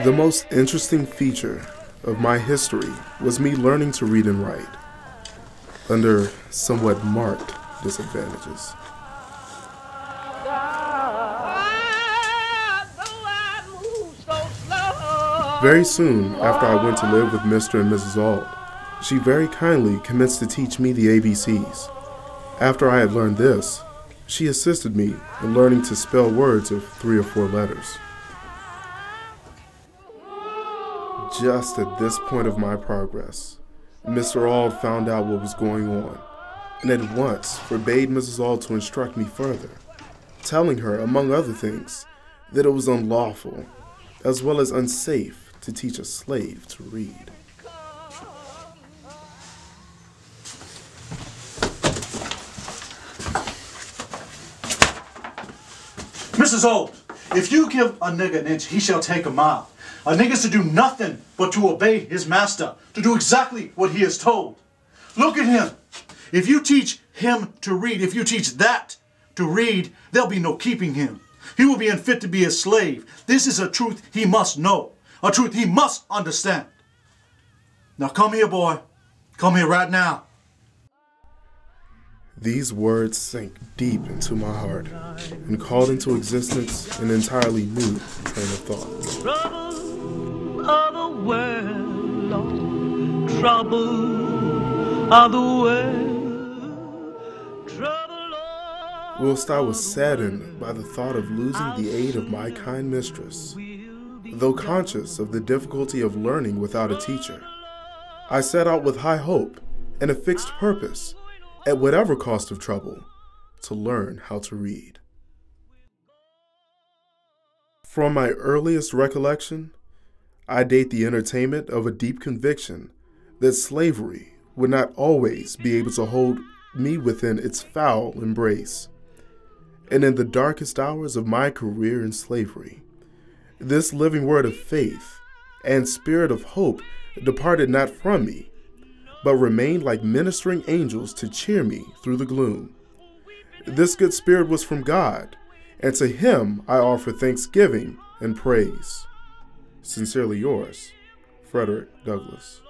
The most interesting feature of my history was me learning to read and write under somewhat marked disadvantages. Very soon after I went to live with Mr. and Mrs. Auld, she very kindly commenced to teach me the ABCs. After I had learned this, she assisted me in learning to spell words of 3 or 4 letters. Just at this point of my progress, Mr. Auld found out what was going on and at once forbade Mrs. Auld to instruct me further, telling her, among other things, that it was unlawful as well as unsafe to teach a slave to read. Mrs. Auld, if you give a nigger an inch, he shall take a mile. A nigger's to do nothing but to obey his master, to do exactly what he is told. Look at him. If you teach him to read, if you teach that to read, there'll be no keeping him. He will be unfit to be a slave. This is a truth he must know, a truth he must understand. Now come here, boy. Come here right now. These words sank deep into my heart and called into existence an entirely new train of thought. Trouble of the world, Lord. Trouble of the world. Trouble of... Whilst I was saddened by the thought of losing the aid of my kind mistress, though conscious of the difficulty of learning without a teacher, I set out with high hope and a fixed purpose, at whatever cost of trouble, to learn how to read. From my earliest recollection, I date the entertainment of a deep conviction that slavery would not always be able to hold me within its foul embrace. And in the darkest hours of my career in slavery, this living word of faith and spirit of hope departed not from me, but remained like ministering angels to cheer me through the gloom. This good spirit was from God, and to him I offer thanksgiving and praise. Sincerely yours, Frederick Douglass.